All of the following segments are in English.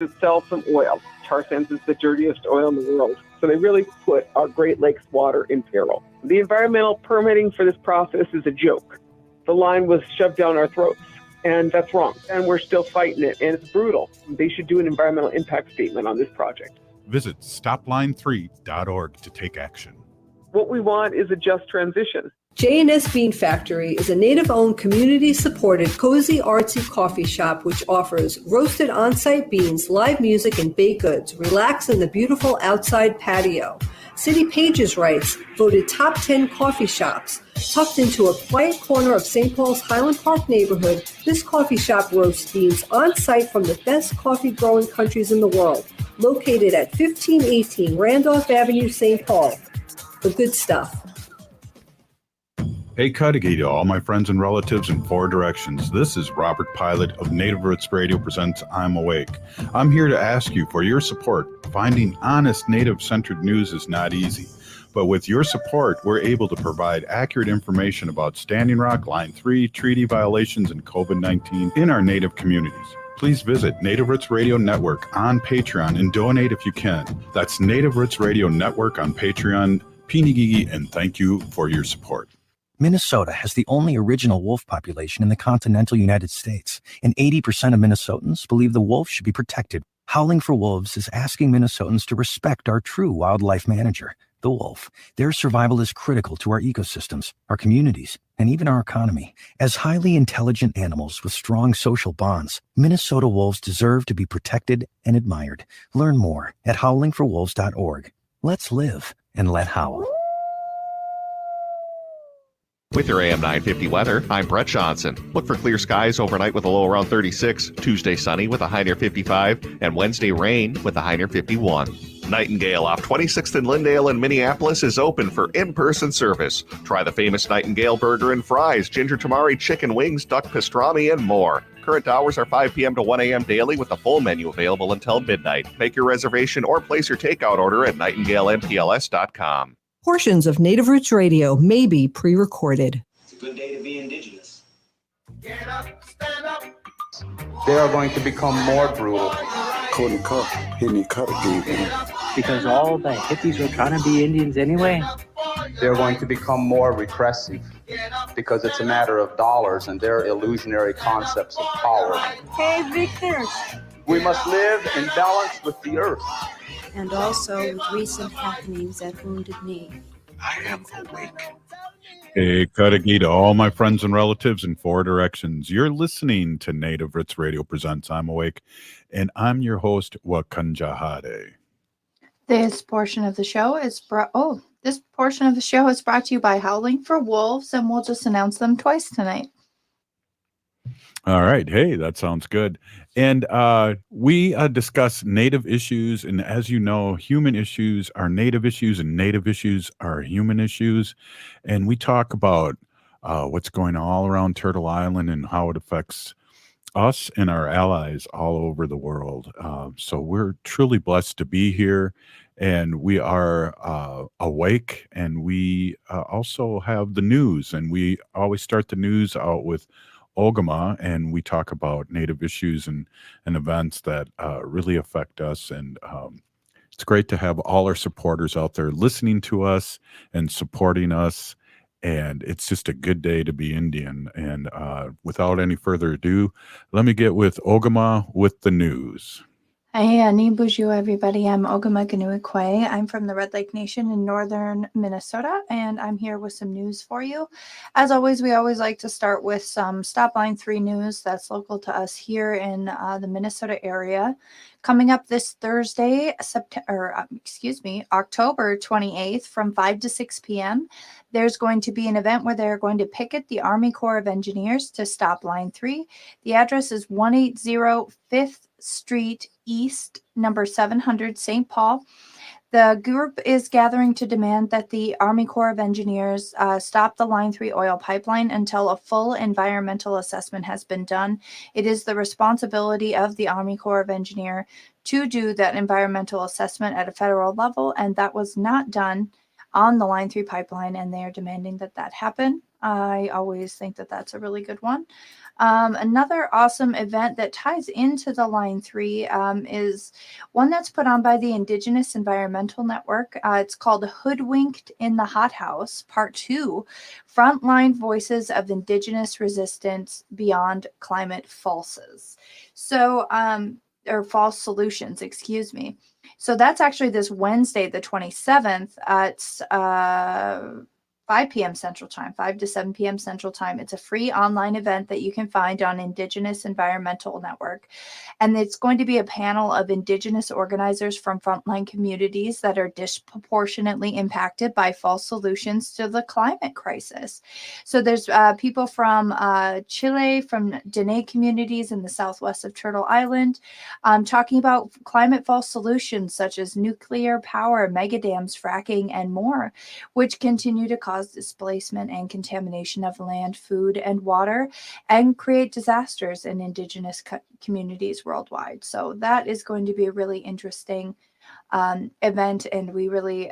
to sell some oil. Tar sands is the dirtiest oil in the world. So they really put our Great Lakes water in peril. The environmental permitting for this process is a joke. The line was shoved down our throats, and that's wrong. And we're still fighting it, and it's brutal. They should do an environmental impact statement on this project. Visit stopline3.org to take action. What we want is a just transition. J&S Bean Factory is a native-owned, community-supported, cozy, artsy coffee shop which offers roasted on-site beans, live music, and baked goods. Relax in the beautiful outside patio. City Pages writes, voted top 10 coffee shops. Tucked into a quiet corner of St. Paul's Highland Park neighborhood, this coffee shop roasts beans on-site from the best coffee-growing countries in the world. Located at 1518 Randolph Avenue, St. Paul. The good stuff. Hey, Cudahy to all my friends and relatives in four directions. This is Robert Pilot of Native Roots Radio presents I'm Awake. I'm here to ask you for your support. Finding honest Native-centered news is not easy. But with your support, we're able to provide accurate information about Standing Rock, Line 3, treaty violations, and COVID-19 in our Native communities. Please visit Native Roots Radio Network on Patreon and donate if you can. That's Native Roots Radio Network on Patreon. Pinigigi, and thank you for your support. Minnesota has the only original wolf population in the continental United States, and 80% of Minnesotans believe the wolf should be protected. Howling for Wolves is asking Minnesotans to respect our true wildlife manager, the wolf. Their survival is critical to our ecosystems, our communities, and even our economy. As highly intelligent animals with strong social bonds, Minnesota wolves deserve to be protected and admired. Learn more at howlingforwolves.org. Let's live and let howl. With your AM 950 weather, I'm Brett Johnson. Look for clear skies overnight with a low around 36, Tuesday sunny with a high near 55, and Wednesday rain with a high near 51. Nightingale off 26th and Lyndale in Minneapolis is open for in-person service. Try the famous Nightingale burger and fries, ginger tamari chicken wings, duck pastrami, and more. Current hours are 5 p.m. to 1 a.m. daily with the full menu available until midnight. Make your reservation or place your takeout order at nightingalempls.com. Portions of Native Roots Radio may be pre-recorded. It's a good day to be indigenous. Get up, stand up. They are going to become more brutal. Because all the hippies were trying to be Indians anyway. They're going to become more repressive because it's a matter of dollars and their illusionary concepts of power. Hey, Victor. We must live in balance with the earth. And also with recent happenings at Wounded Knee. I am awake. Hey, Cudahy to all my friends and relatives in four directions. You're listening to Native Roots Radio presents I'm Awake, and I'm your host, Wakanjahade. This portion of the show is brought to you by Howling for Wolves, and we'll just announce them twice tonight. All right. Hey, that sounds good. And we discuss Native issues. And as you know, human issues are Native issues and Native issues are human issues. And we talk about what's going on all around Turtle Island and how it affects us and our allies all over the world. So we're truly blessed to be here. And we are awake. And we also have the news. And we always start the news out with Ogimaa, and we talk about Native issues and events that really affect us. And it's great to have all our supporters out there listening to us and supporting us. And it's just a good day to be Indian. And without any further ado, let me get with Ogimaa with the news. Hey, ani buju, everybody. I'm Ogimaa Ganuikwe. I'm from the Red Lake Nation in northern Minnesota, and I'm here with some news for you. As always, we always like to start with some Stop Line 3 news that's local to us here in the Minnesota area. Coming up this Thursday, October 28th from 5 to 6 p.m., there's going to be an event where they're going to picket the Army Corps of Engineers to Stop Line 3. The address is 180 5th Street East, number 700, St. Paul. The group is gathering to demand that the Army Corps of Engineers stop the Line 3 oil pipeline until a full environmental assessment has been done. It is the responsibility of the Army Corps of Engineers to do that environmental assessment at a federal level, and that was not done on the Line 3 pipeline, and they are demanding that that happen. I always think that that's a really good one. Another awesome event that ties into the Line 3 is one that's put on by the Indigenous Environmental Network. It's called Hoodwinked in the Hothouse, Part 2, Frontline Voices of Indigenous Resistance Beyond Climate Falses. So, or false solutions, excuse me. So that's actually this Wednesday, the 27th at 5 p.m. Central Time, 5 to 7 p.m. Central Time. It's a free online event that you can find on Indigenous Environmental Network. And it's going to be a panel of Indigenous organizers from frontline communities that are disproportionately impacted by false solutions to the climate crisis. So there's people from Chile, from Dene communities in the southwest of Turtle Island, talking about climate false solutions such as nuclear power, megadams, fracking, and more, which continue to cause displacement and contamination of land, food, and water, and create disasters in Indigenous communities worldwide. So that is going to be a really interesting event, and we really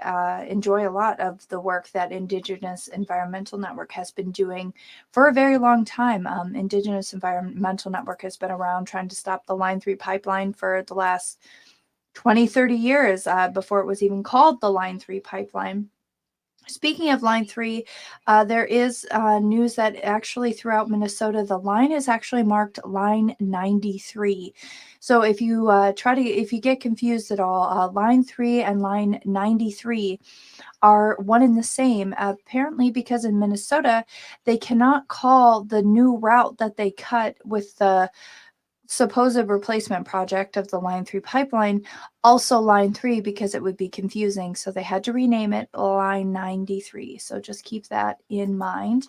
enjoy a lot of the work that Indigenous Environmental Network has been doing for a very long time. Indigenous Environmental Network has been around trying to stop the Line 3 pipeline for the last 20, 30 years before it was even called the Line 3 pipeline. Speaking of Line 3, there is news that actually throughout Minnesota, the line is actually marked Line 93. So if you if you get confused at all, Line 3 and Line 93 are one and the same, apparently because in Minnesota, they cannot call the new route that they cut with the supposed replacement project of the Line 3 pipeline also Line 3 because it would be confusing. So they had to rename it Line 93. So just keep that in mind.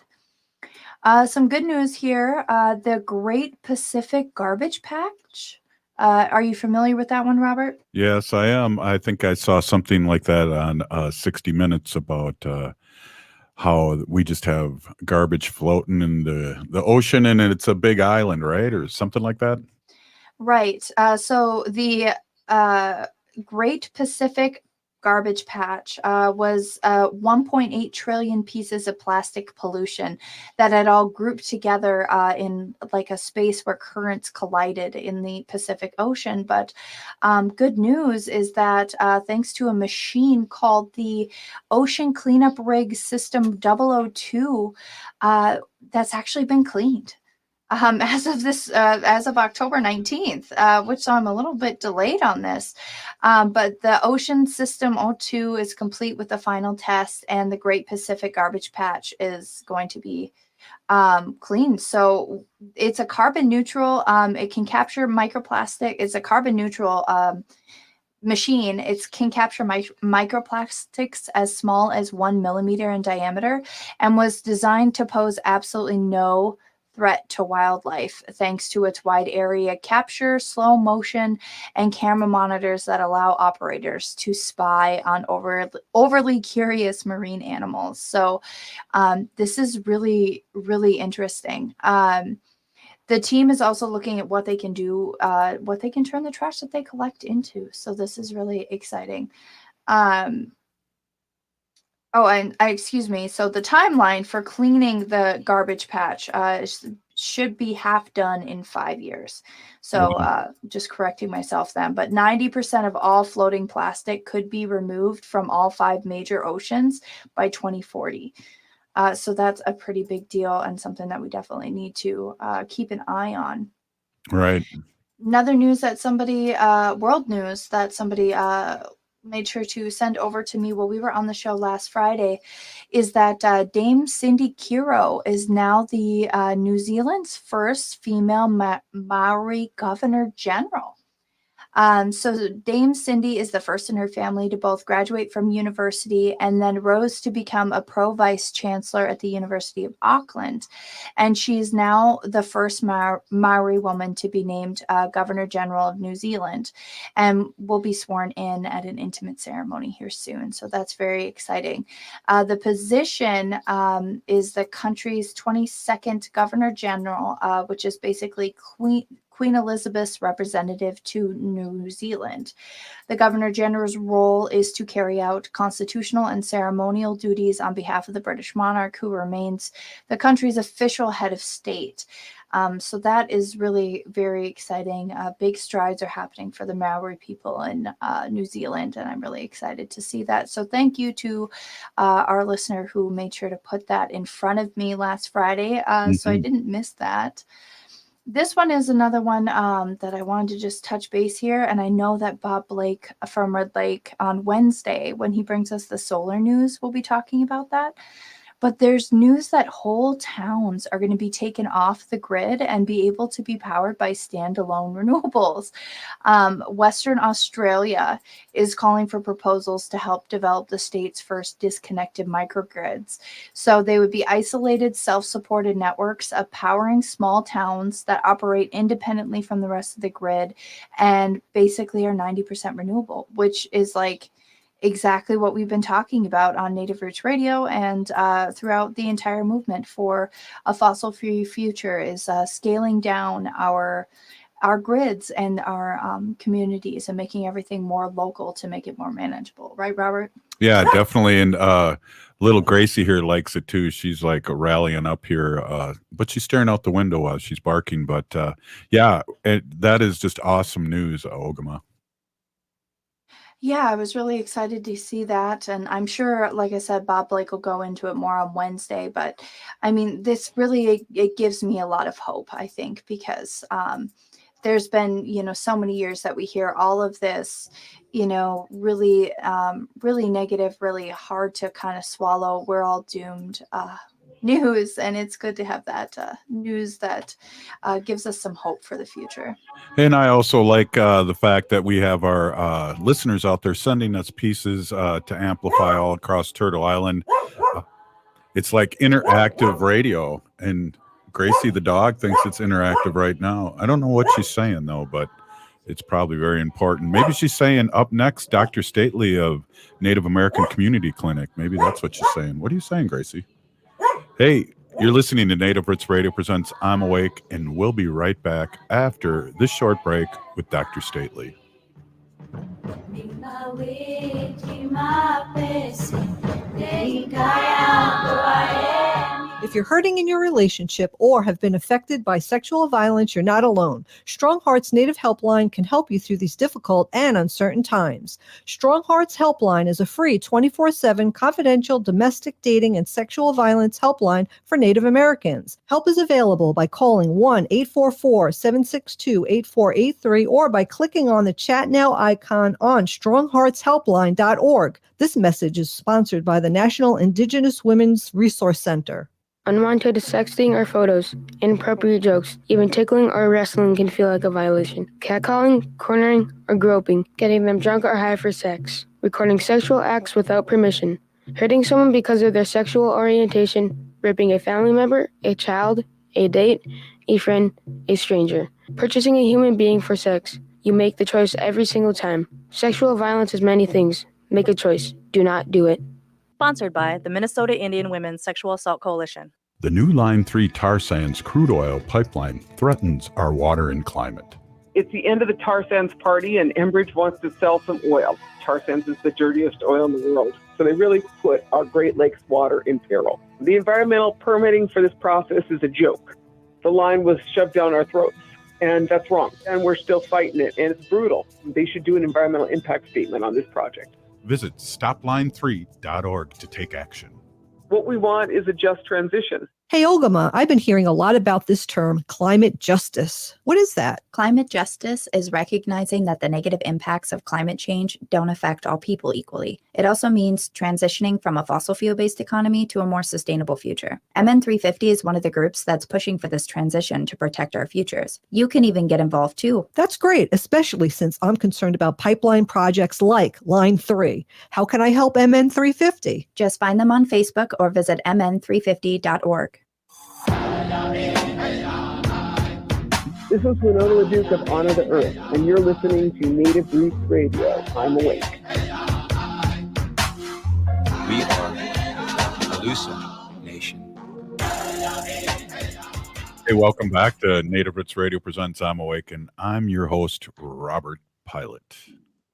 Some good news here. The Great Pacific Garbage Patch. Are you familiar with that one, Robert? Yes, I am. I think I saw something like that on 60 Minutes about how we just have garbage floating in the ocean, and it's a big island, right? Or something like that? Right. So the Great Pacific Garbage Patch was 1.8 trillion pieces of plastic pollution that had all grouped together in like a space where currents collided in the Pacific Ocean. But good news is that thanks to a machine called the Ocean Cleanup Rig System 002, that's actually been cleaned. As of October 19th, which I'm a little bit delayed on this. But the Ocean System 02 is complete with the final test, and the Great Pacific Garbage Patch is going to be cleaned. So it's a carbon neutral, it can capture microplastic. It's a carbon neutral machine. It can capture microplastics as small as 1 millimeter in diameter and was designed to pose absolutely no threat to wildlife thanks to its wide area capture, slow motion, and camera monitors that allow operators to spy on overly curious marine animals. So this is really, really interesting. The team is also looking at what they can do, what they can turn the trash that they collect into. So this is really exciting. Oh, and excuse me. So the timeline for cleaning the garbage patch should be half done in 5 years. So just correcting myself then. But 90% of all floating plastic could be removed from all 5 major oceans by 2040. So that's a pretty big deal and something that we definitely need to keep an eye on. Right. Another news that somebody, world news that somebody made sure to send over to me while we were on the show last Friday is that Dame Cindy Kiro is now the New Zealand's first female Maori Governor General. So Dame Cindy is the first in her family to both graduate from university and then rose to become a pro-vice chancellor at the University of Auckland. And she's now the first Maori woman to be named Governor General of New Zealand and will be sworn in at an intimate ceremony here soon. So that's very exciting. The position is the country's 22nd Governor General, which is basically Queen Elizabeth's representative to New Zealand. The Governor General's role is to carry out constitutional and ceremonial duties on behalf of the British monarch, who remains the country's official head of state. So that is really very exciting. Big strides are happening for the Maori people in New Zealand, and I'm really excited to see that. So thank you to our listener who made sure to put that in front of me last Friday, so I didn't miss that. This one is another one that I wanted to just touch base here, and I know that Bob Blake from Red Lake on Wednesday, when he brings us the solar news, will be talking about that. But there's news that whole towns are going to be taken off the grid and be able to be powered by standalone renewables. Western Australia is calling for proposals to help develop the state's first disconnected microgrids. So they would be isolated, self-supported networks of powering small towns that operate independently from the rest of the grid and basically are 90% renewable, which is like exactly what we've been talking about on Native Roots Radio and throughout the entire movement for a fossil-free future, is scaling down our grids and our communities and making everything more local to make it more manageable. Right, Robert? Yeah, definitely. And little Gracie here likes it too. She's like rallying up here, but she's staring out the window while she's barking. But yeah, that is just awesome news, Ogimaa. Yeah, I was really excited to see that. And I'm sure, like I said, Bob Blake will go into it more on Wednesday. But I mean, this really, it gives me a lot of hope, I think, because there's been, so many years that we hear all of this, really, really negative, really hard to kind of swallow. We're all doomed news, and it's good to have that news that gives us some hope for the future. And I also like the fact that we have our listeners out there sending us pieces to amplify all across Turtle Island. It's like interactive radio, and Gracie the dog thinks it's interactive right now. I don't know what she's saying though, but it's probably very important. Maybe she's saying up next, Dr. Stately of Native American Community Clinic. Maybe that's what she's saying. What are you saying, Gracie? Hey, you're listening to Native Roots Radio presents I'm Awake, and we'll be right back after this short break with Dr. Stately. If you're hurting in your relationship or have been affected by sexual violence, you're not alone. Strong Hearts Native Helpline can help you through these difficult and uncertain times. Strong Hearts Helpline is a free 24/7 confidential domestic dating and sexual violence helpline for Native Americans. Help is available by calling 1-844-762-8483 or by clicking on the Chat Now icon on strongheartshelpline.org. This message is sponsored by the National Indigenous Women's Resource Center. Unwanted sexting or photos, inappropriate jokes, even tickling or wrestling can feel like a violation. Catcalling, cornering, or groping, getting them drunk or high for sex, recording sexual acts without permission, hurting someone because of their sexual orientation, raping a family member, a child, a date, a friend, a stranger, purchasing a human being for sex. You make the choice every single time. Sexual violence is many things. Make a choice. Do not do it. Sponsored by the Minnesota Indian Women's Sexual Assault Coalition. The new Line 3 tar sands crude oil pipeline threatens our water and climate. It's the end of the tar sands party, and Enbridge wants to sell some oil. Tar sands is the dirtiest oil in the world, so they really put our Great Lakes water in peril. The environmental permitting for this process is a joke. The line was shoved down our throats, and that's wrong. And we're still fighting it, and it's brutal. They should do an environmental impact statement on this project. Visit stopline3.org to take action. What we want is a just transition. Hey, Ogimaa, I've been hearing a lot about this term, climate justice. What is that? Climate justice is recognizing that the negative impacts of climate change don't affect all people equally. It also means transitioning from a fossil fuel-based economy to a more sustainable future. MN350 is one of the groups that's pushing for this transition to protect our futures. You can even get involved too. That's great, especially since I'm concerned about pipeline projects like Line 3. How can I help MN350? Just find them on Facebook or visit mn350.org. This is Winona LaDuke of Honor the Earth, and you're listening to Native Roots Radio. I'm Awake. We are Alusa Nation. Hey, welcome back to Native Roots Radio Presents I'm Awake, and I'm your host, Robert Pilot.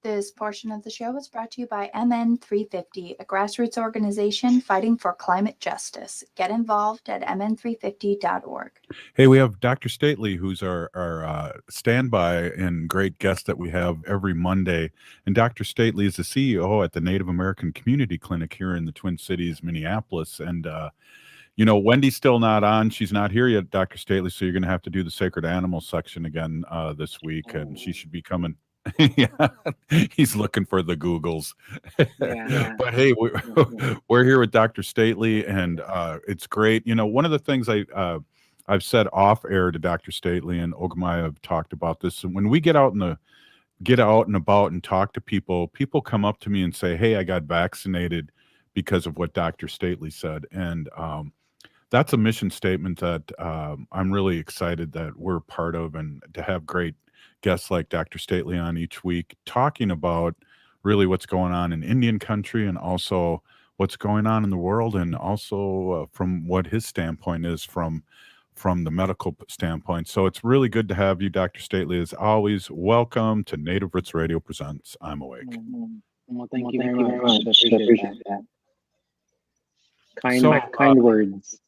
This portion of the show is brought to you by MN 350, a grassroots organization fighting for climate justice. Get involved at mn350.org. Hey, we have Dr. Stately, who's our standby and great guest that we have every Monday. And Dr. Stately is the CEO at the Native American Community Clinic here in the Twin Cities, Minneapolis. And, Wendy's still not on. She's not here yet, Dr. Stately, so you're going to have to do the sacred animal section again this week, and she should be coming. Yeah, he's looking for the Googles. Yeah. But hey, we're here with Dr. Stately, and it's great. One of the things I've said off air to Dr. Stately and Ogimaa have talked about this. And when we get out and about and talk to people come up to me and say, "Hey, I got vaccinated because of what Dr. Stately said," and that's a mission statement that I'm really excited that we're part of, and to have great guests like Dr. Stately on each week talking about really what's going on in Indian country and also what's going on in the world, and also from what his standpoint is from the medical standpoint. So it's really good to have you, Dr. Stately. As always, welcome to Native Roots Radio Presents I'm Awake. Well, thank you very much. I appreciate that. Kind words.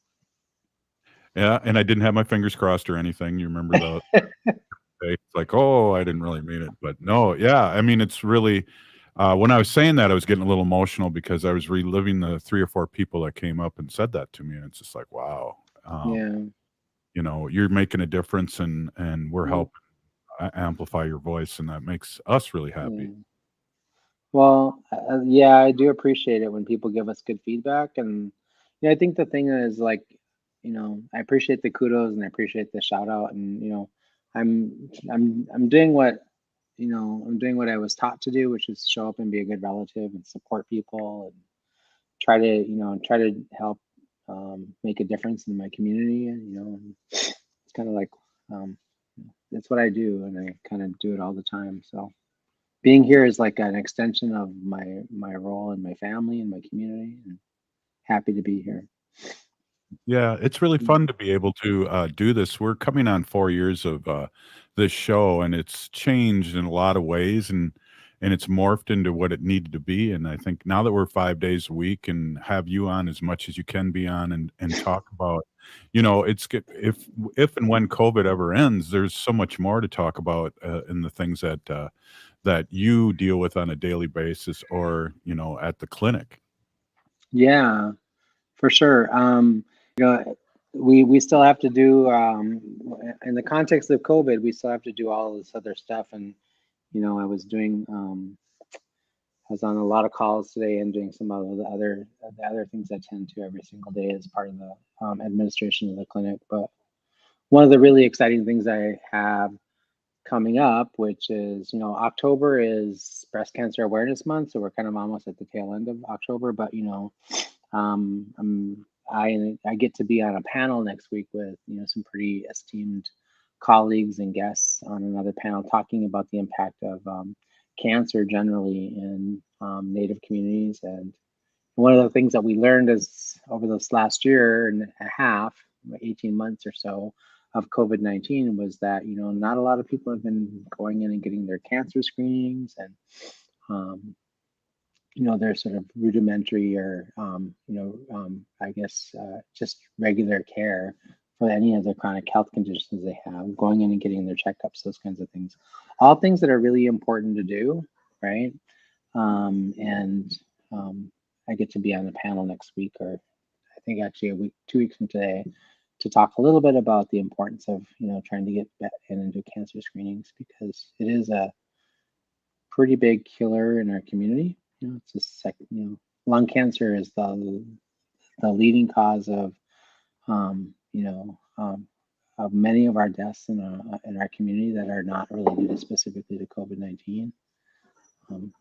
Yeah, and I didn't have my fingers crossed or anything. You remember that? It's like, oh, I didn't really mean it. But no, yeah, I mean, it's really, when I was saying that, I was getting a little emotional because I was reliving the 3 or 4 people that came up and said that to me. And it's just like, wow. You're making a difference, and we're helping amplify your voice, and that makes us really happy. Well, yeah, I do appreciate it when people give us good feedback. And I think the thing is, like, I appreciate the kudos and I appreciate the shout out, and I'm doing what I was taught to do, which is show up and be a good relative and support people and try to help make a difference in my community. And it's kind of like it's what I do, and I kind of do it all the time. So being here is like an extension of my role in my family and my community, and happy to be here. Yeah, it's really fun to be able to do this. We're coming on 4 years of this show, and it's changed in a lot of ways, and it's morphed into what it needed to be. And I think now that we're 5 days a week and have you on as much as you can be on and talk about, it's good if and when COVID ever ends, there's so much more to talk about in the things that you deal with on a daily basis, or at the clinic. Yeah, for sure. We still have to do, in the context of COVID, we still have to do all this other stuff. And, I was on a lot of calls today and doing some of the other things I tend to every single day as part of the administration of the clinic. But one of the really exciting things I have coming up, which is, October is Breast Cancer Awareness Month. So we're kind of almost at the tail end of October, but, I get to be on a panel next week with some pretty esteemed colleagues and guests on another panel talking about the impact of cancer generally in Native communities. And one of the things that we learned is over this last year and a half, 18 months or so of COVID-19 was that not a lot of people have been going in and getting their cancer screenings, and there's sort of rudimentary or, I guess, just regular care for any of the chronic health conditions they have, going in and getting their checkups, those kinds of things. All things that are really important to do, right? I get to be on the panel next week, or I think actually 2 weeks from today, to talk a little bit about the importance of, trying to get in and do cancer screenings, because it is a pretty big killer in our community. It's just like, lung cancer is the leading cause of, of many of our deaths in our community that are not related specifically to COVID-19.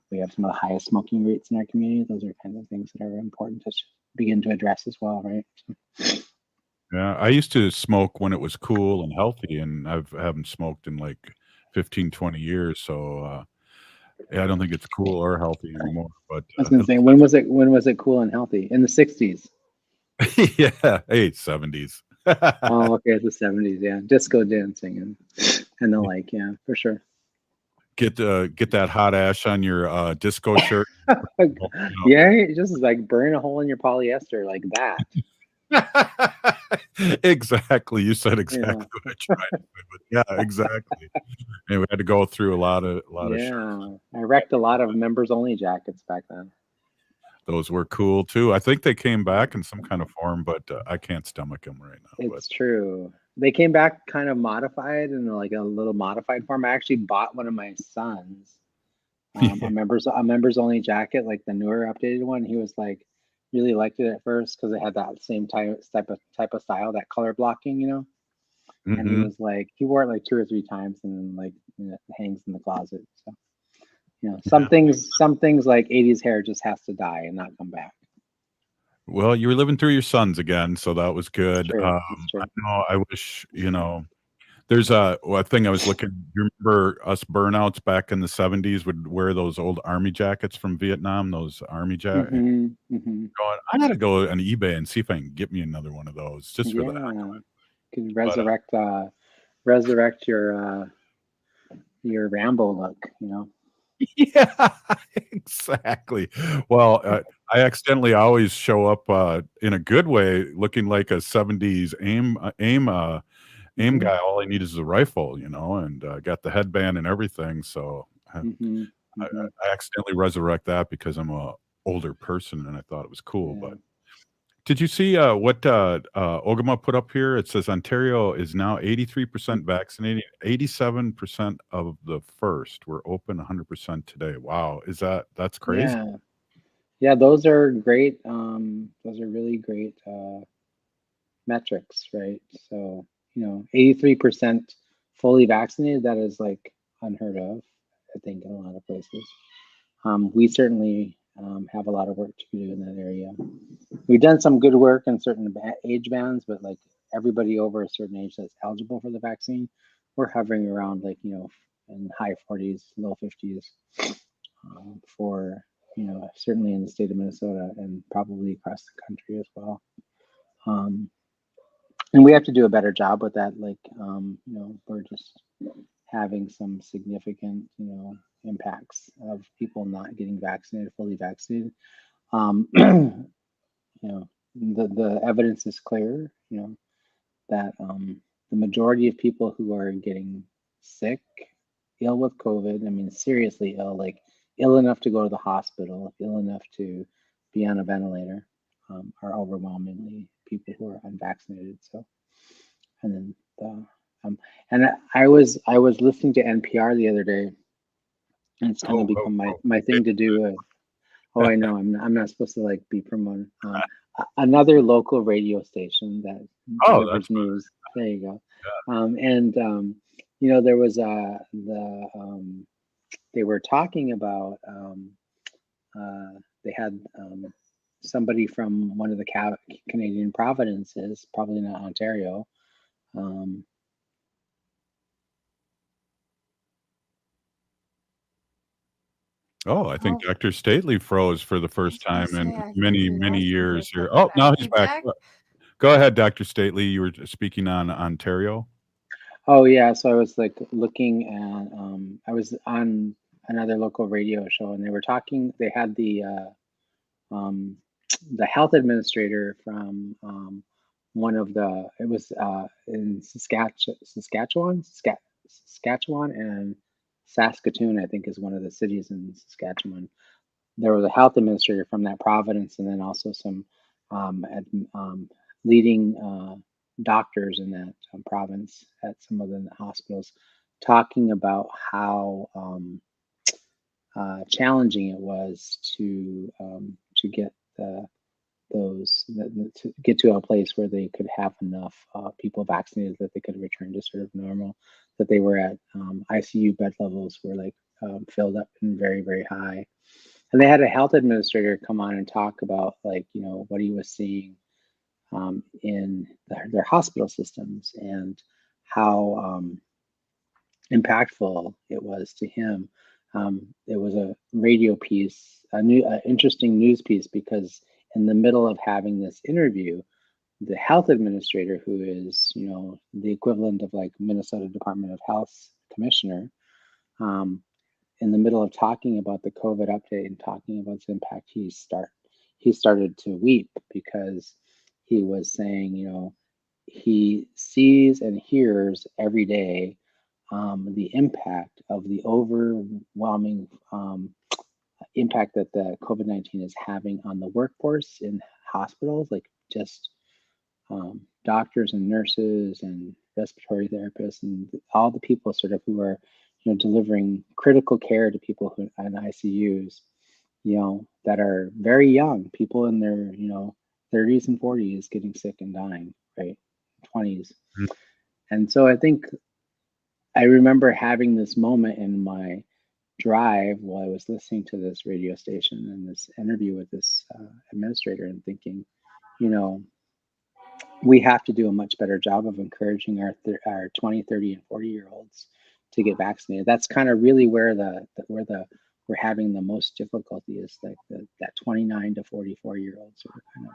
We have some of the highest smoking rates in our community. Those are kinds of things that are important to begin to address as well, right? Yeah, I used to smoke when it was cool and healthy, and I haven't smoked in like 15, 20 years. So yeah, I don't think it's cool or healthy anymore. But I was gonna say, when was it cool and healthy? In the 60s. Yeah, 70s. Oh, okay, it's the 70s, yeah. Disco dancing and the like, yeah, for sure. Get that hot ash on your disco shirt. Yeah, it just like burn a hole in your polyester like that. Exactly. You said Yeah. exactly what I tried to say, but yeah, exactly. And we had to go through a lot of shirts. Yeah, I wrecked a lot of members only jackets back then. Those were cool too. I think they came back in some kind of form, but I can't stomach them right now. It's true. They came back kind of modified in like a little modified form. I actually bought one of my sons a members only jacket, like the newer updated one. He was like really liked it at first because it had that same type of style, that color blocking, you know. And he was like, he wore it like 2 or 3 times, and then like, you know, it hangs in the closet. So, you know, some things like 80s hair just has to die and not come back. Well, you were living through your sons again, so that was good. True. I know. I wish, you know, there's a thing I was looking. You remember us burnouts back in the 70s would wear those old army jackets from Vietnam, those army jackets. Going, I gotta go on eBay and see if I can get me another one of those just for that. Can resurrect your Rambo look, you know. Yeah, exactly. Well, I accidentally always show up in a good way, looking like a 70s aim guy. All I need is a rifle, you know, and got the headband and everything. So I accidentally resurrect that because I'm a older person and I thought it was cool. But did you see what Ogimaa put up here? It says Ontario is now 83% vaccinated. 87% of the first were open 100% today. Wow. That's crazy? Yeah, those are great. Those are really great metrics, right? So, you know, 83% fully vaccinated, that is like unheard of, I think, in a lot of places. We certainly have a lot of work to do in that area. We've done some good work in certain age bands, but like everybody over a certain age that's eligible for the vaccine, we're hovering around like, you know, in high 40s, low 50s for, you know, certainly in the state of Minnesota and probably across the country as well. And we have to do a better job with that. Like, you know, we're just having some significant, you know, impacts of people not getting vaccinated, fully vaccinated. You know, the evidence is clear, you know, that the majority of people who are getting sick, ill with COVID, I mean, seriously ill, like ill enough to go to the hospital, ill enough to be on a ventilator, are overwhelmingly people who are unvaccinated. So, and then and I was listening to NPR the other day, and it's kind of become my thing to do. I know I'm not supposed to like be promoted. Another local radio station that delivers news. There you go. And you know, there was they were talking about they had somebody from one of the Canadian provinces, probably not Ontario. I think Dr. Stately froze for the first time in many years here. Oh, now he's back. Go ahead, Dr. Stately. You were speaking on Ontario. Oh yeah, so I was like looking at I was on another local radio show, and they were talking. They had the health administrator from one of the. It was in Saskatchewan, and Saskatoon, I think, is one of the cities in Saskatchewan. There was a health administrator from that province, and then also some leading doctors in that province at some of the hospitals, talking about how challenging it was to get to get to a place where they could have enough people vaccinated that they could return to sort of normal, that they were at ICU bed levels were like filled up and very, very high. And they had a health administrator come on and talk about like, you know, what he was seeing in their hospital systems and how impactful it was to him. It was a radio piece, interesting news piece, because in the middle of having this interview, the health administrator, who is, the equivalent of like Minnesota Department of Health commissioner, in the middle of talking about the COVID update and talking about its impact, he started to weep because he was saying, he sees and hears every day the impact of the overwhelming impact that the COVID-19 is having on the workforce in hospitals, like just doctors and nurses and respiratory therapists and all the people sort of who are, delivering critical care to people who in ICUs, that are very young, people in their, 30s and 40s getting sick and dying, right? 20s. Mm-hmm. And so I think I remember having this moment in my drive while I was listening to this radio station and this interview with this administrator and thinking, we have to do a much better job of encouraging our 20, 30, and 40-year-olds to get vaccinated. That's kind of really where we're having the most difficulty is like that 29 to 44-year-olds who are kind of.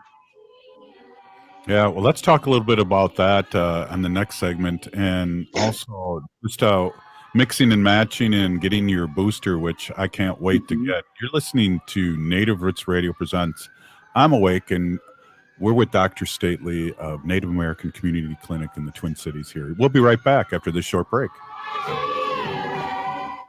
Yeah, well, let's talk a little bit about that on the next segment, and also just mixing and matching and getting your booster, which I can't wait to get. You're listening to Native Roots Radio Presents I'm Awake, and we're with Dr. Stately of Native American Community Clinic in the Twin Cities here. We'll be right back after this short break.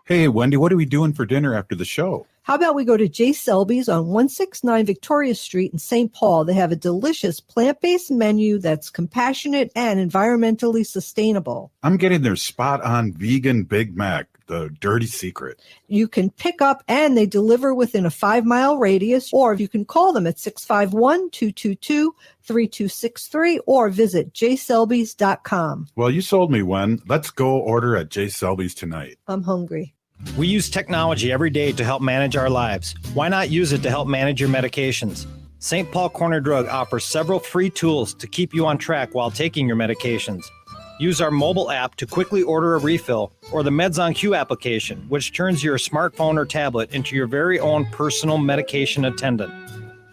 Hey, Wendy, what are we doing for dinner after the show? How about we go to J. Selby's on 169 Victoria Street in St. Paul? They have a delicious plant-based menu that's compassionate and environmentally sustainable. I'm getting their spot-on vegan Big Mac, the dirty secret. You can pick up and they deliver within a 5-mile radius, or you can call them at 651-222-3263 or visit jselbys.com. Well, you sold me, Wen. Let's go order at J. Selby's tonight. I'm hungry. We use technology every day to help manage our lives. Why not use it to help manage your medications? St. Paul Corner Drug offers several free tools to keep you on track while taking your medications. Use our mobile app to quickly order a refill, or the Meds on Q application, which turns your smartphone or tablet into your very own personal medication attendant.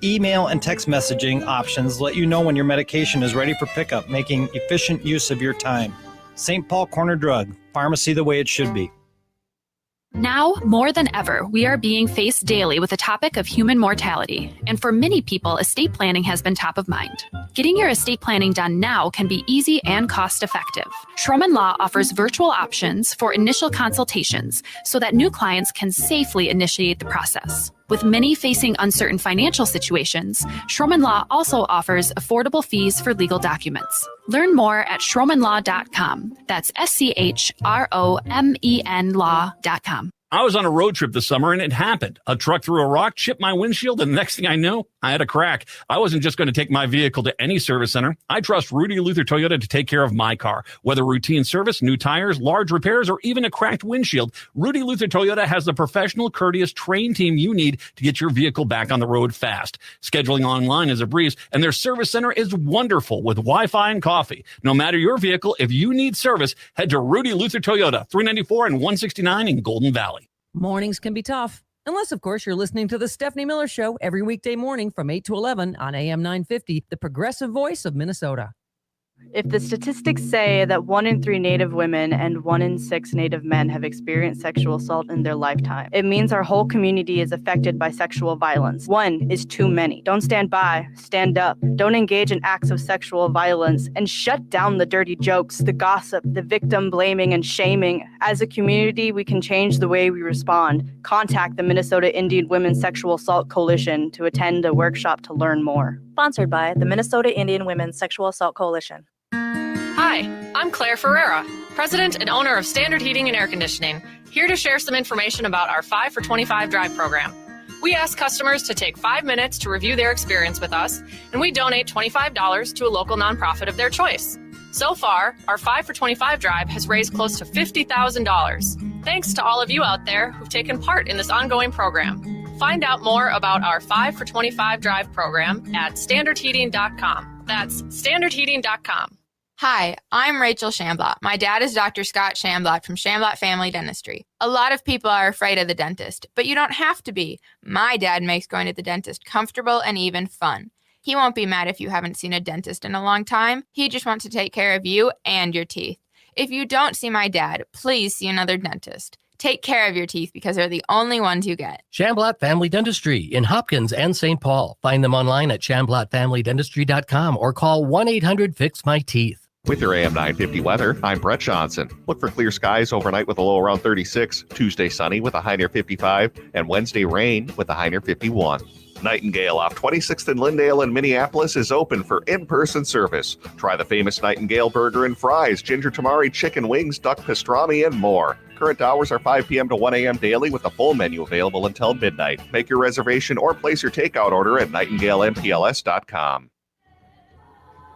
Email and text messaging options let you know when your medication is ready for pickup, making efficient use of your time. St. Paul Corner Drug, pharmacy the way it should be. Now, more than ever, we are being faced daily with the topic of human mortality, and for many people, estate planning has been top of mind. Getting your estate planning done now can be easy and cost-effective. Schroman Law offers virtual options for initial consultations so that new clients can safely initiate the process. With many facing uncertain financial situations, Schroman Law also offers affordable fees for legal documents. Learn more at schromanlaw.com. That's SCHROMEN law.com. I was on a road trip this summer and it happened. A truck threw a rock, chipped my windshield, and the next thing I know, I had a crack. I wasn't just going to take my vehicle to any service center. I trust Rudy Luther Toyota to take care of my car. Whether routine service, new tires, large repairs, or even a cracked windshield, Rudy Luther Toyota has the professional, courteous, trained team you need to get your vehicle back on the road fast. Scheduling online is a breeze, and their service center is wonderful with Wi-Fi and coffee. No matter your vehicle, if you need service, head to Rudy Luther Toyota, 394 and 169 in Golden Valley. Mornings can be tough, unless, of course, you're listening to the Stephanie Miller Show every weekday morning from 8 to 11 on AM 950, the progressive voice of Minnesota. If the statistics say that 1 in 3 Native women and 1 in 6 Native men have experienced sexual assault in their lifetime, it means our whole community is affected by sexual violence. 1 is too many. Don't stand by, stand up. Don't engage in acts of sexual violence, and shut down the dirty jokes, the gossip, the victim blaming and shaming. As a community, we can change the way we respond. Contact the Minnesota Indian Women's Sexual Assault Coalition to attend a workshop to learn more. Sponsored by the Minnesota Indian Women's Sexual Assault Coalition. Hi, I'm Claire Ferreira, president and owner of Standard Heating and Air Conditioning, here to share some information about our 5 for 25 drive program. We ask customers to take 5 minutes to review their experience with us, and we donate $25 to a local nonprofit of their choice. So far, our 5 for 25 drive has raised close to $50,000. Thanks to all of you out there who've taken part in this ongoing program. Find out more about our 5 for 25 drive program at standardheating.com. That's standardheating.com. Hi, I'm Rachel Shamblatt. My dad is Dr. Scott Shamblatt from Shamblatt Family Dentistry. A lot of people are afraid of the dentist, but you don't have to be. My dad makes going to the dentist comfortable and even fun. He won't be mad if you haven't seen a dentist in a long time. He just wants to take care of you and your teeth. If you don't see my dad, please see another dentist. Take care of your teeth because they're the only ones you get. Shamblatt Family Dentistry in Hopkins and St. Paul. Find them online at shamblattfamilydentistry.com or call 1-800-FIX-MY-TEETH. With your AM 950 weather, I'm Brett Johnson. Look for clear skies overnight with a low around 36, Tuesday sunny with a high near 55, and Wednesday rain with a high near 51. Nightingale off 26th and Lyndale in Minneapolis is open for in-person service. Try the famous Nightingale burger and fries, ginger tamari chicken wings, duck pastrami, and more. Current hours are 5 p.m. to 1 a.m. daily with a full menu available until midnight. Make your reservation or place your takeout order at nightingalempls.com.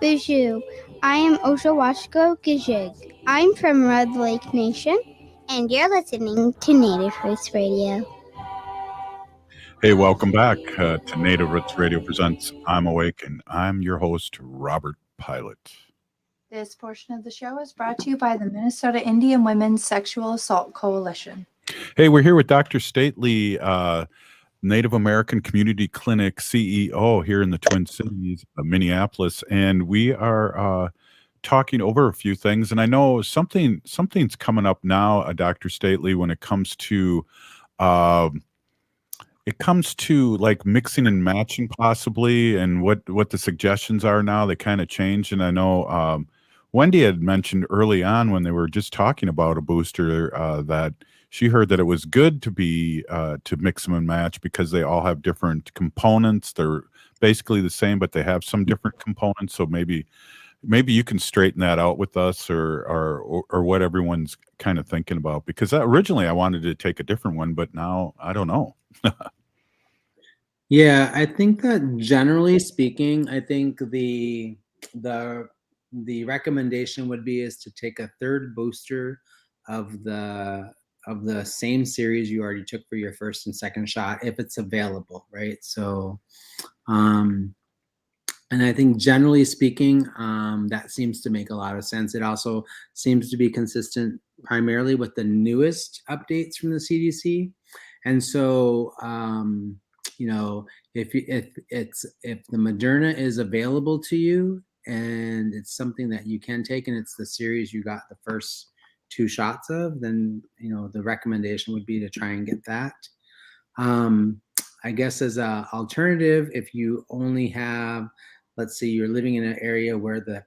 Bijou. I am Oshawashko Gijig. I'm from Red Lake Nation, and you're listening to Native Roots Radio. Hey, welcome back to Native Roots Radio Presents I'm Awake, and I'm your host, Robert Pilot. This portion of the show is brought to you by the Minnesota Indian Women's Sexual Assault Coalition. Hey, we're here with Dr. Stately, Native American Community Clinic CEO here in the Twin Cities of Minneapolis, and we are talking over a few things. And I know something's coming up now, Dr. Stately, when it comes to like mixing and matching possibly, and what the suggestions are now. They kind of changed, and I know Wendy had mentioned early on when they were just talking about a booster that she heard that it was good to be to mix them and match because they all have different components. They're basically the same, but they have some different components. So maybe you can straighten that out with us, or what everyone's kind of thinking about, because originally I wanted to take a different one, but now I don't know. Yeah, I think that generally speaking, I think the recommendation would be is to take a third booster of the same series you already took for your first and second shot, if it's available, right? So, and I think generally speaking, that seems to make a lot of sense. It also seems to be consistent primarily with the newest updates from the CDC. And so, if the Moderna is available to you and it's something that you can take, and it's the series you got the first 2 shots of, then the recommendation would be to try and get that. I guess as an alternative, if you only have, let's say you're living in an area where the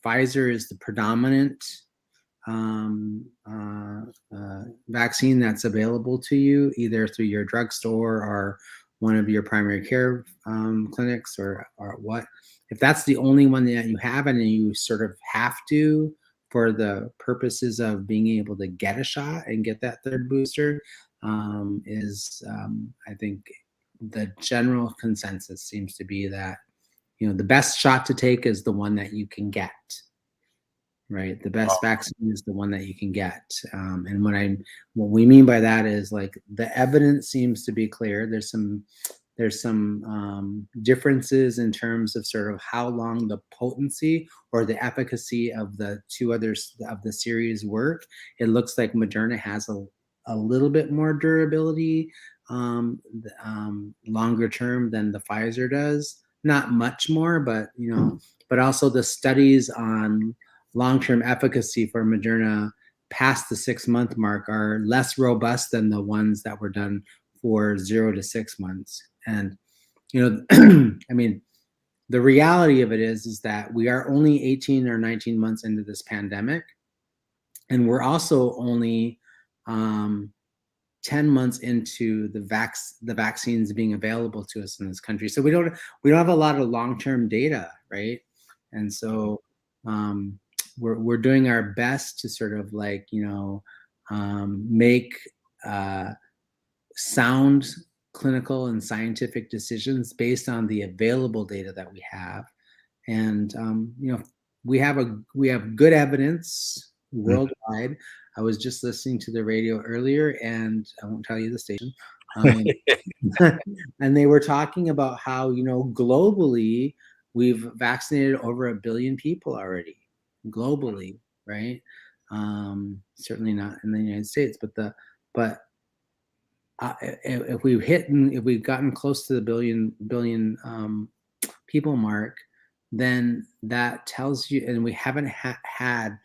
Pfizer is the predominant vaccine that's available to you, either through your drugstore or one of your primary care clinics, or what, if that's the only one that you have and you sort of have to, for the purposes of being able to get a shot and get that third booster, I think the general consensus seems to be that, the best shot to take is the one that you can get, right? The best vaccine is the one that you can get. And what we mean by that is, like, the evidence seems to be clear. There's some differences in terms of sort of how long the potency or the efficacy of the 2 others of the series work. It looks like Moderna has a little bit more durability longer term than the Pfizer does. Not much more, but but also the studies on long-term efficacy for Moderna past the 6-month mark are less robust than the ones that were done for 0 to 6 months. And, I mean, the reality of it is that we are only 18 or 19 months into this pandemic. And we're also only 10 months into the vaccines being available to us in this country. So we don't have a lot of long-term data, right? And so we're doing our best to sort of like, make sound clinical and scientific decisions based on the available data that we have. And we have good evidence worldwide. I was just listening to the radio earlier, and I won't tell you the station. And they were talking about how, globally, we've vaccinated over 1 billion people already, globally, right? Certainly not in the United States, but if we've gotten close to the billion people mark, then that tells you, and we haven't had,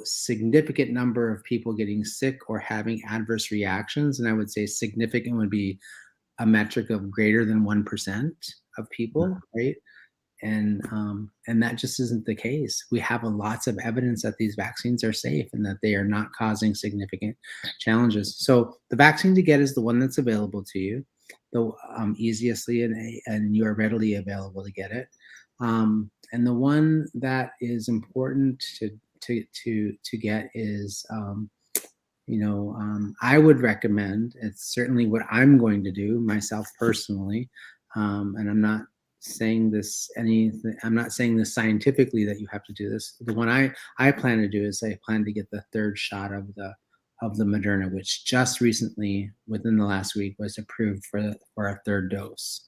significant number of people getting sick or having adverse reactions. And I would say significant would be a metric of greater than 1% of people, right? And that just isn't the case. We have lots of evidence that these vaccines are safe and that they are not causing significant challenges. So the vaccine to get is the one that's available to you, the easiestly, and you are readily available to get it. And the one that is important to get is, I would recommend. It's certainly what I'm going to do myself personally, and I'm not saying this scientifically that you have to do this. The one I plan to do is I plan to get the third shot of the Moderna, which just recently, within the last week, was approved for a third dose.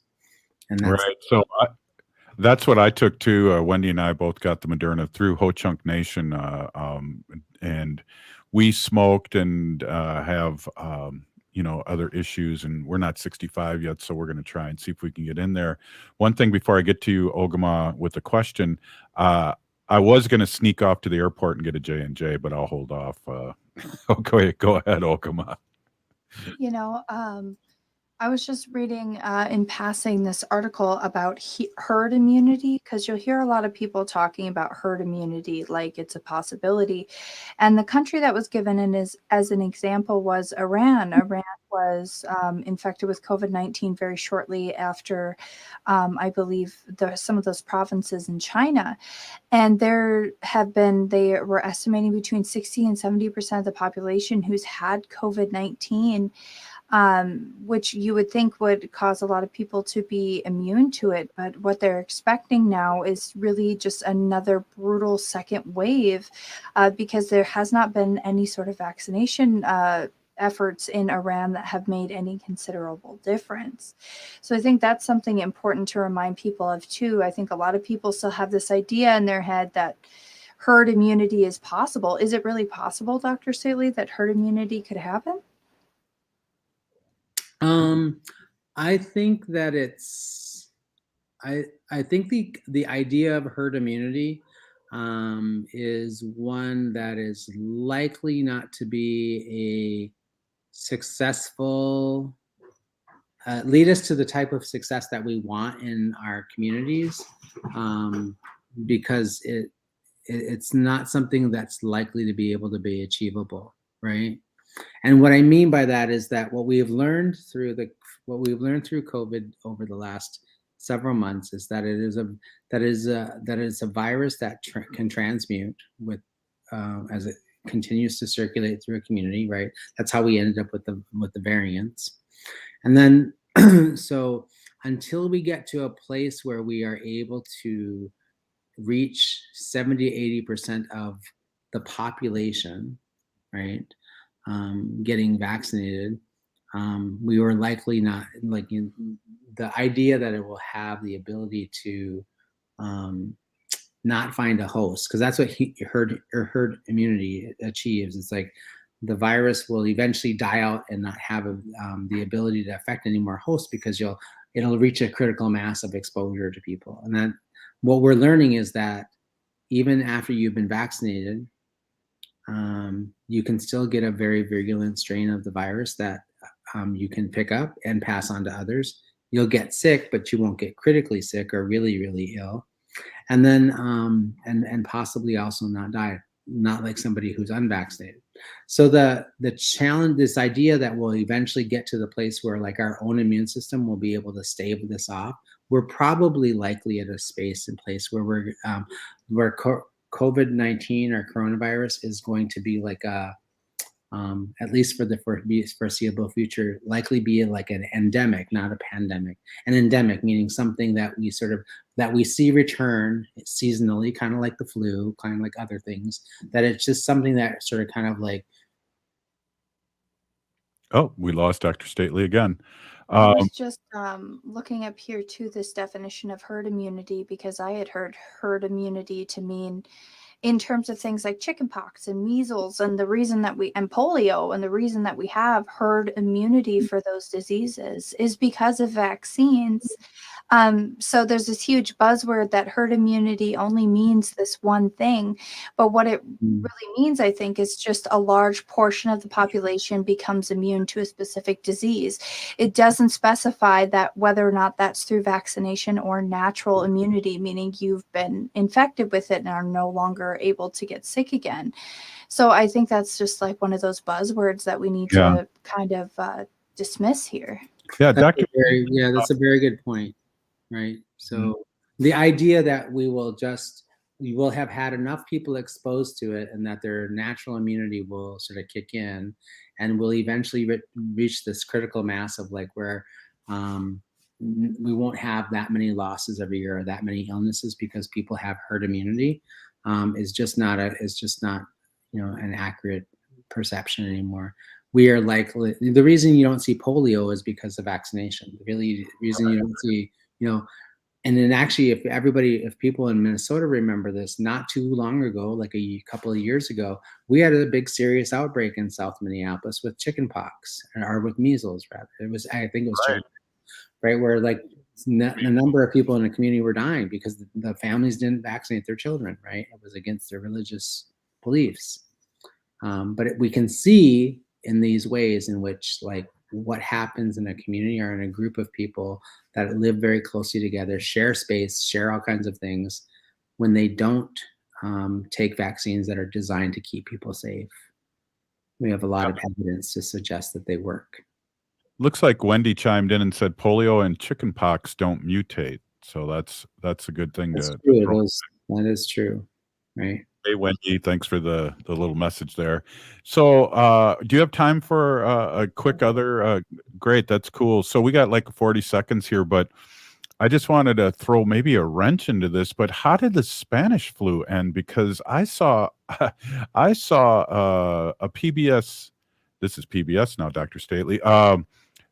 And that's right. So that's what I took too. Wendy and I both got the Moderna through Ho Chunk Nation, and we smoked and have other issues, and we're not 65 yet, so we're going to try and see if we can get in there. One thing before I get to you, Ogimaa, with a question, I was going to sneak off to the airport and get a J&J, but I'll hold off. Okay, go ahead, Ogimaa. I was just reading in passing this article about herd immunity, because you'll hear a lot of people talking about herd immunity like it's a possibility. And the country that was given as an example was Iran. Iran was infected with COVID-19 very shortly after, I believe, some of those provinces in China. And they were estimating between 60 and 70% of the population who's had COVID-19, which you would think would cause a lot of people to be immune to it. But what they're expecting now is really just another brutal second wave, because there has not been any sort of vaccination efforts in Iran that have made any considerable difference. So I think that's something important to remind people of too. I think a lot of people still have this idea in their head that herd immunity is possible. Is it really possible, Dr. Staley, that herd immunity could happen? I think that I think the idea of herd immunity is one that is likely not to be a successful, lead us to the type of success that we want in our communities, because it's not something that's likely to be able to be achievable, right? And what I mean by that is that what we've learned through COVID over the last several months is that it is a virus that can transmute with as it continues to circulate through a community, right? That's how we ended up with the variants. And then so until we get to a place where we are able to reach 70-80% of the population, right, getting vaccinated, we were likely not, the idea that it will have the ability to not find a host, because that's what herd immunity achieves. It's like the virus will eventually die out and not have the ability to affect any more hosts, because it'll reach a critical mass of exposure to people. And then what we're learning is that even after you've been vaccinated, you can still get a very virulent strain of the virus that you can pick up and pass on to others. You'll get sick, but you won't get critically sick or really, really ill. And then, and possibly also not die, not like somebody who's unvaccinated. So the challenge, this idea that we'll eventually get to the place where like our own immune system will be able to stave this off, we're probably likely at a space and place where where COVID-19 or coronavirus is going to be like at least for the foreseeable future, likely be like an endemic, not a pandemic. An endemic meaning something that we see return seasonally, kind of like the flu, kind of like other things, that it's just something that sort of kind of like. Oh, we lost Dr. Stately again. I was just looking up here too, this definition of herd immunity, because I had heard herd immunity to mean in terms of things like chickenpox and measles, and the reason that and polio, and the reason that we have herd immunity for those diseases is because of vaccines. So there's this huge buzzword that herd immunity only means this one thing. But what it really means, I think, is just a large portion of the population becomes immune to a specific disease. It doesn't specify that whether or not that's through vaccination or natural immunity, meaning you've been infected with it and are no longer able to get sick again. So I think that's just like one of those buzzwords that we need to kind of dismiss here. Yeah, that's a very good point, right? So the idea that we will have had enough people exposed to it and that their natural immunity will sort of kick in and will eventually reach this critical mass of like where we won't have that many losses every year or that many illnesses because people have herd immunity is just not an accurate perception anymore. We are likely, the reason you don't see polio is because of vaccination. The reason you don't see, and then actually if people in Minnesota remember this, not too long ago, like a couple of years ago, we had a big serious outbreak in South Minneapolis with chickenpox or with measles rather. I think it was chickenpox, right? Where like a number of people in the community were dying because the families didn't vaccinate their children, right? It was against their religious beliefs. But we can see in these ways in which like what happens in a community or in a group of people that live very closely together, share space, share all kinds of things, when they don't take vaccines that are designed to keep people safe. We have a lot of evidence to suggest that they work. Looks like Wendy chimed in and said polio and chickenpox don't mutate. So that's a good thing That's to true. That is true, right? Hey, Wendy, thanks for the little message there. So do you have time for a quick other? Great, that's cool. So we got like 40 seconds here, but I just wanted to throw maybe a wrench into this. But how did the Spanish flu end? Because I saw a PBS, this is PBS now, Dr. Stately,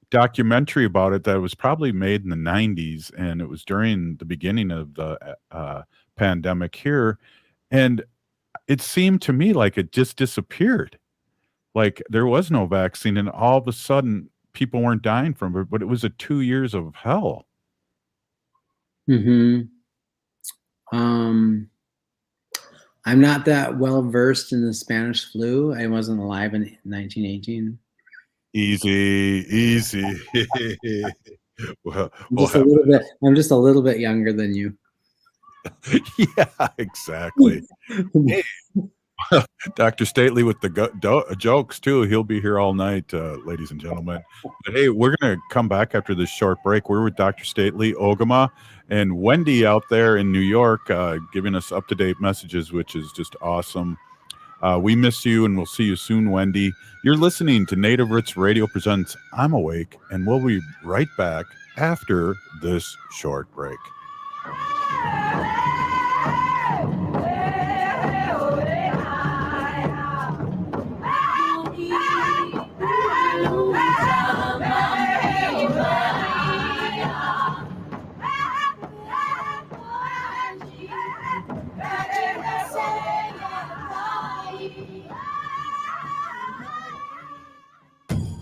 documentary about it that was probably made in the 90s, and it was during the beginning of the pandemic here. And it seemed to me like it just disappeared. Like there was no vaccine, and all of a sudden people weren't dying from it, but it was 2 years of hell. I'm not that well versed in the Spanish flu. I wasn't alive in 1918. Easy. I'm just a little bit younger than you. Yeah, exactly. Hey, Dr. Stately with the jokes too. He'll be here all night, ladies and gentlemen. But hey, we're going to come back after this short break. We're with Dr. Stately, Ogimaa, and Wendy out there in New York giving us up-to-date messages, which is just awesome. We miss you, and we'll see you soon, Wendy. You're listening to Native Roots Radio presents I'm Awake, and we'll be right back after this short break.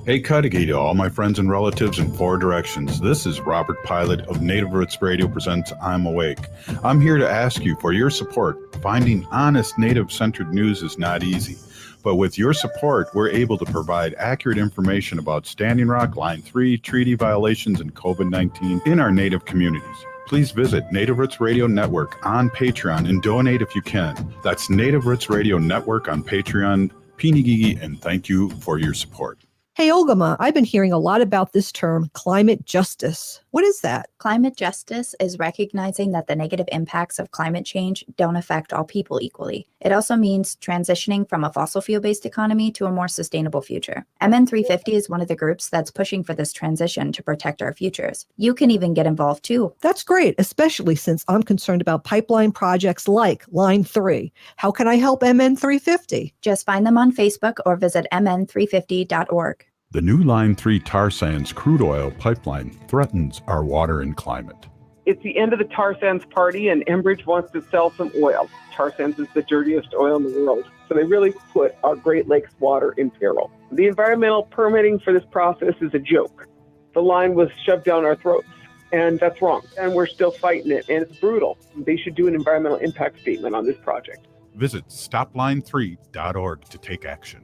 Hey, Cudahy to all my friends and relatives in 4 directions. This is Robert Pilot of Native Roots Radio presents I'm Awake. I'm here to ask you for your support. Finding honest Native-centered news is not easy. But with your support, we're able to provide accurate information about Standing Rock, Line 3, treaty violations, and COVID-19 in our Native communities. Please visit Native Roots Radio Network on Patreon and donate if you can. That's Native Roots Radio Network on Patreon. Pinigigi, and thank you for your support. Hey, Ogimaa, I've been hearing a lot about this term, climate justice. What is that? Climate justice is recognizing that the negative impacts of climate change don't affect all people equally. It also means transitioning from a fossil fuel-based economy to a more sustainable future. MN350 is one of the groups that's pushing for this transition to protect our futures. You can even get involved too. That's great, especially since I'm concerned about pipeline projects like Line 3. How can I help MN350? Just find them on Facebook or visit mn350.org. The new Line 3 tar sands crude oil pipeline threatens our water and climate. It's the end of the tar sands party, and Enbridge wants to sell some oil. Tar sands is the dirtiest oil in the world, so they really put our Great Lakes water in peril. The environmental permitting for this process is a joke. The line was shoved down our throats. And that's wrong. And we're still fighting it, and it's brutal. They should do an environmental impact statement on this project. Visit stopline3.org to take action.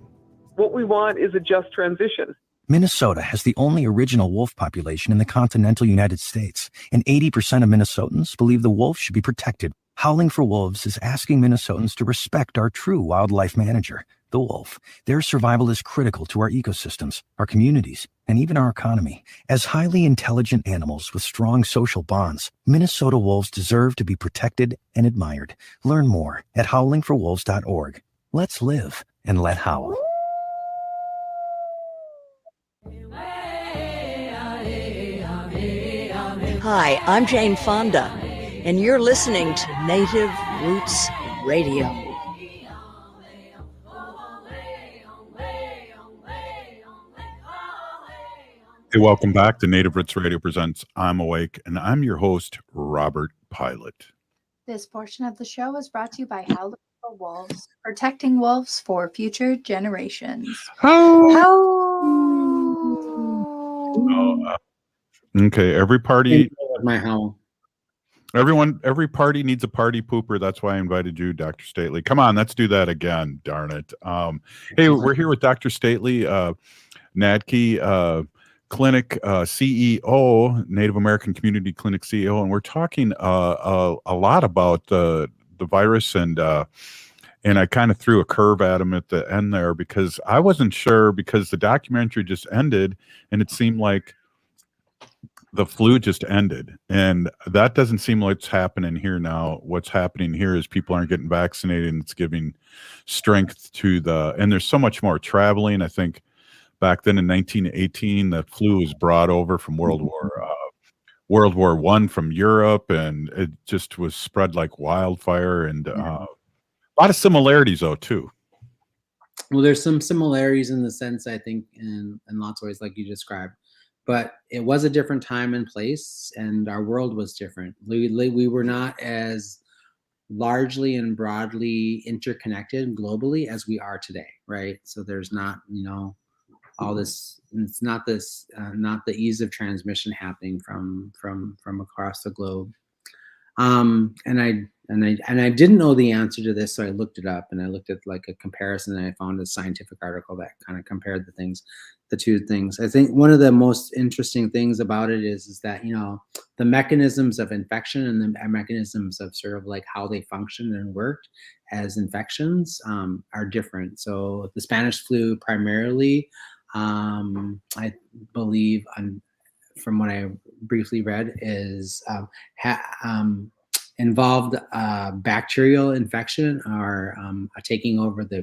What we want is a just transition. Minnesota has the only original wolf population in the continental United States, and 80% of Minnesotans believe the wolf should be protected. Howling for Wolves is asking Minnesotans to respect our true wildlife manager, the wolf. Their survival is critical to our ecosystems, our communities, and even our economy. As highly intelligent animals with strong social bonds, Minnesota wolves deserve to be protected and admired. Learn more at howlingforwolves.org. Let's live and let howl. Hi, I'm Jane Fonda, and you're listening to Native Roots Radio. Hey, welcome back to Native Roots Radio Presents I'm Awake, and I'm your host, Robert Pilot. This portion of the show is brought to you by Howling for Wolves, protecting wolves for future generations. Okay, every party, my howl. Every party needs a party pooper. That's why I invited you, Dr. Stately. Come on, let's do that again. Darn it. Hey, we're here with Dr. Stately, NACC Clinic CEO, Native American Community Clinic CEO, and we're talking a lot about the virus, and I kind of threw a curve at him at the end there because I wasn't sure, because the documentary just ended and it seemed like the flu just ended, and that doesn't seem like what's happening here now. What's happening here is people aren't getting vaccinated, and it's giving strength to and there's so much more traveling. I think back then in 1918, the flu was brought over from World War I from Europe, and it just was spread like wildfire, and a lot of similarities though too. Well, there's some similarities in the sense, I think, in lots of ways, like you described. But it was a different time and place, and our world was different. We were not as largely and broadly interconnected globally as we are today, right? So there's not, all this. It's not this, not the ease of transmission happening from across the globe. And I didn't know the answer to this, so I looked it up, and I looked at like a comparison, and I found a scientific article that kind of compared the two things. I think one of the most interesting things about it is that, the mechanisms of infection and the mechanisms of sort of like how they function and worked as infections are different. So the Spanish flu primarily, I believe, from what I briefly read, is involved bacterial infection or taking over the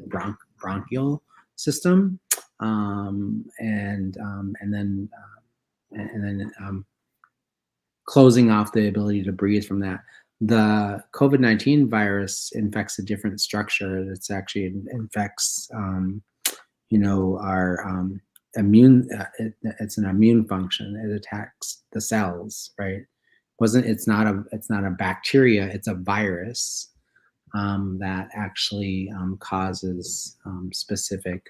bronchial system, and then closing off the ability to breathe from that. The COVID-19 virus infects a different structure. It's actually infects, our immune. It's an immune function. It attacks the cells, right? It's not a bacteria. It's a virus that actually causes specific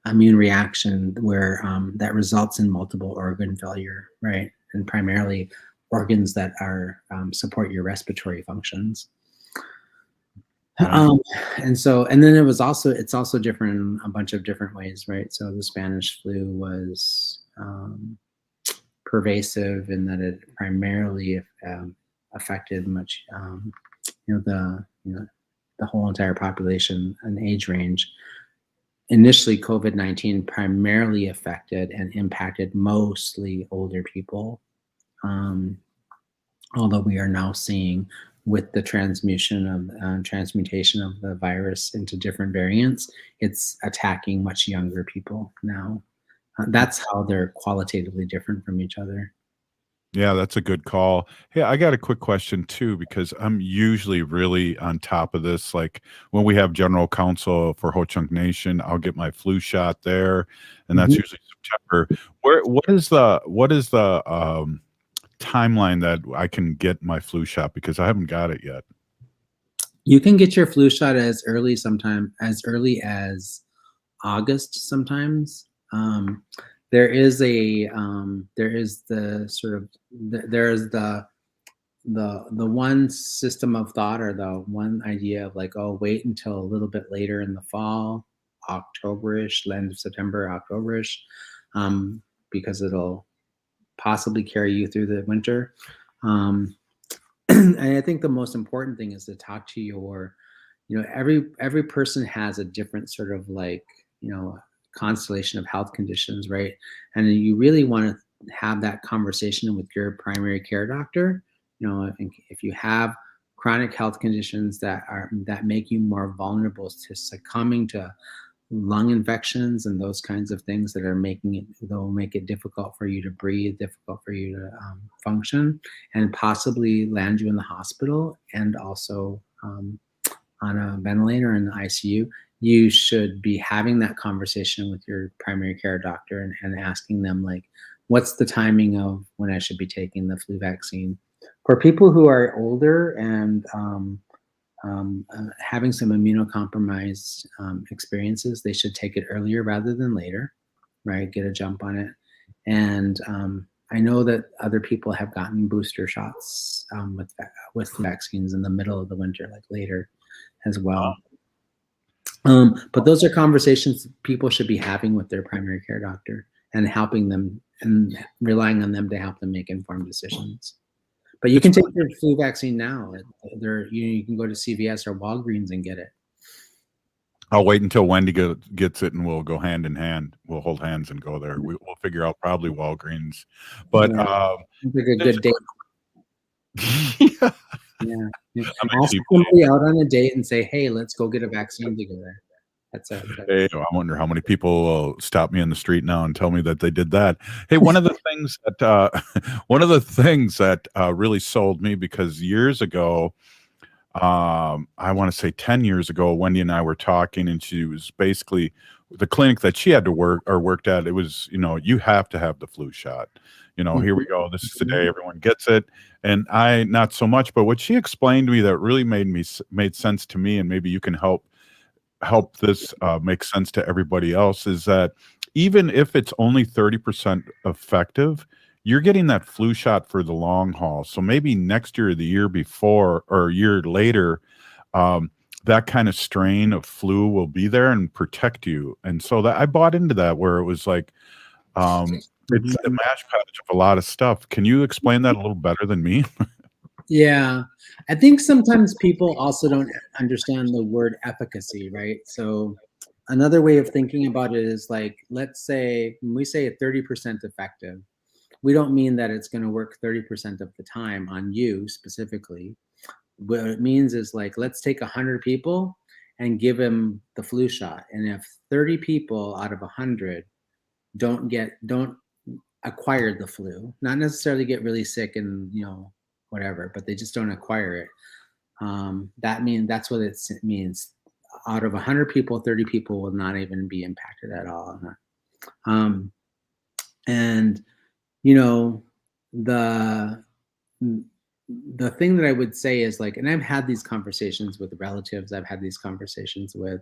immune reaction where that results in multiple organ failure, right? And primarily organs that are support your respiratory functions. And then it's also different in a bunch of different ways, right? So the Spanish flu was pervasive in that it primarily affected much, the whole entire population and age range. Initially, COVID-19 primarily affected and impacted mostly older people, although we are now seeing, with the transmutation of the virus into different variants, it's attacking much younger people now. That's how they're qualitatively different from each other. Yeah, that's a good call. Hey, I got a quick question too, because I'm usually really on top of this. Like when we have general counsel for Ho Chunk Nation, I'll get my flu shot there, and that's usually September. What is the timeline that I can get my flu shot, because I haven't got it yet? You can get your flu shot as early as August sometimes. there is the sort of there's the one system of thought, or the one idea of like, oh, wait until a little bit later in the fall, Octoberish, end of September, Octoberish, because it'll possibly carry you through the winter. And I think the most important thing is to talk to your, every person has a different sort of like, constellation of health conditions, right? And you really want to have that conversation with your primary care doctor. If you have chronic health conditions that make you more vulnerable to succumbing to lung infections and those kinds of things that will make it difficult for you to breathe, difficult for you to function, and possibly land you in the hospital and also on a ventilator in the ICU, you should be having that conversation with your primary care doctor and asking them, like, what's the timing of when I should be taking the flu vaccine? For people who are older and having some immunocompromised experiences, they should take it earlier rather than later, right? Get a jump on it. And I know that other people have gotten booster shots with vaccines in the middle of the winter, like later as well. But those are conversations people should be having with their primary care doctor and helping them and relying on them to help them make informed decisions. But you can take your flu vaccine now. You can go to CVS or Walgreens and get it. I'll wait until Wendy gets it, and we'll go hand in hand. We'll hold hands and go there. We'll figure out probably Walgreens. But it's like a good date. Yeah. Ask somebody out on a date and say, "Hey, let's go get a vaccine together." Hey, I wonder how many people will stop me in the street now and tell me that they did that. Hey, one of the things that really sold me, because years ago, I want to say 10 years ago, Wendy and I were talking, and she was basically the clinic that she had to worked at. It was, you have to have the flu shot. Here we go. This is the day everyone gets it. And I, not so much, but what she explained to me that really made sense to me, and maybe you can help this make sense to everybody else, is that even if it's only 30% effective, you're getting that flu shot for the long haul. So maybe next year or the year before or a year later, that kind of strain of flu will be there and protect you. And so that I bought into that, where it was like, it's a mash patch of a lot of stuff. Can you explain that a little better than me? Yeah, I think sometimes people also don't understand the word efficacy, right? So another way of thinking about it is like, let's say when we say 30% effective, we don't mean that it's going to work 30% of the time on you specifically. What it means is, like, let's take 100 people and give them the flu shot. And if 30 people out of 100 don't acquire the flu, not necessarily get really sick and, whatever, but they just don't acquire it. That's what it means. Out of 100 people, 30 people will not even be impacted at all. And the thing that I would say is, like, and I've had these conversations with relatives, I've had these conversations with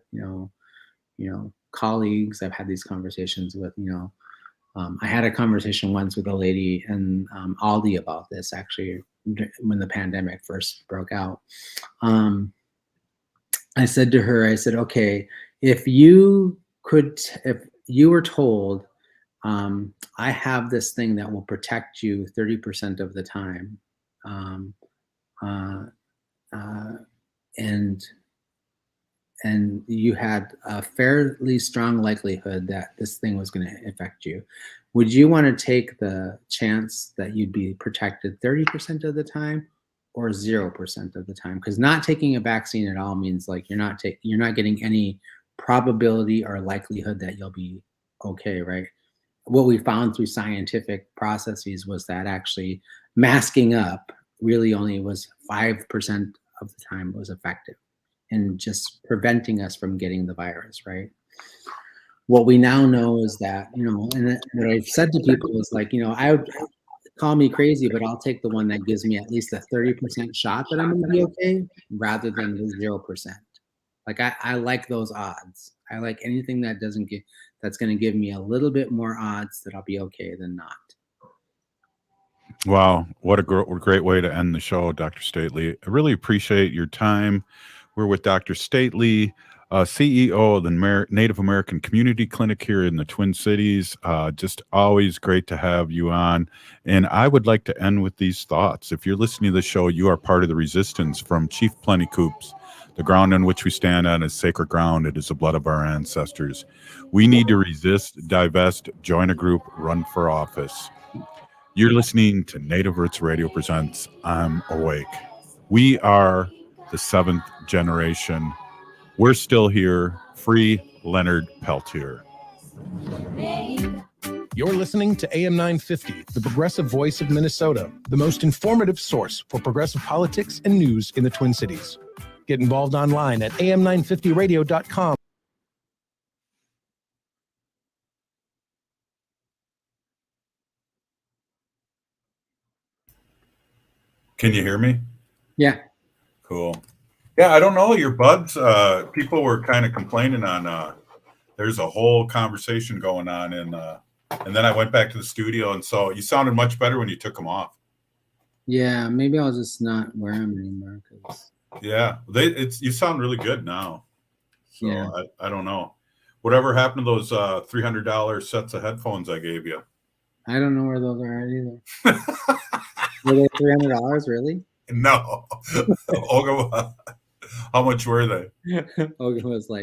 colleagues, I've had these conversations with I had a conversation once with a lady in Aldi about this, actually, when the pandemic first broke out. I said to her, okay, if you were told, I have this thing that will protect you 30% of the time, and you had a fairly strong likelihood that this thing was going to affect you, would you want to take the chance that you'd be protected 30% of the time or 0% of the time? Because not taking a vaccine at all means, like, you're not getting any probability or likelihood that you'll be okay, right? What we found through scientific processes was that actually masking up really only was 5% of the time was effective in just preventing us from getting the virus, right? What we now know is that, and what I've said to people is, like, I would call me crazy, but I'll take the one that gives me at least a 30% shot that I'm going to be okay, rather than the 0%. Like, I like those odds. I like anything that that's going to give me a little bit more odds that I'll be okay than not. Wow, what a great way to end the show, Dr. Stately. I really appreciate your time. We're with Dr. Stately, CEO of the Native American Community Clinic here in the Twin Cities. Just always great to have you on. And I would like to end with these thoughts. If you're listening to the show, you are part of the resistance from Chief Plenty Coups. The ground on which we stand on is sacred ground. It is the blood of our ancestors. We need to resist, divest, join a group, run for office. You're listening to Native Roots Radio presents I'm Awake. We are the seventh generation. We're still here. Free Leonard Peltier. You're listening to AM 950, the progressive voice of Minnesota, the most informative source for progressive politics and news in the Twin Cities. Get involved online at am950radio.com. Can you hear me? Yeah. Cool. Yeah, I don't know. Your buds, people were kind of complaining on, there's a whole conversation going on. And then I went back to the studio, and so you sounded much better when you took them off. Yeah, maybe I'll just not wear them anymore. Yeah, you sound really good now. So Yeah. I don't know. Whatever happened to those $300 sets of headphones I gave you? I don't know where those are at either. Were they $300 really? No. Ogimaa. How much were they? Ogimaa was like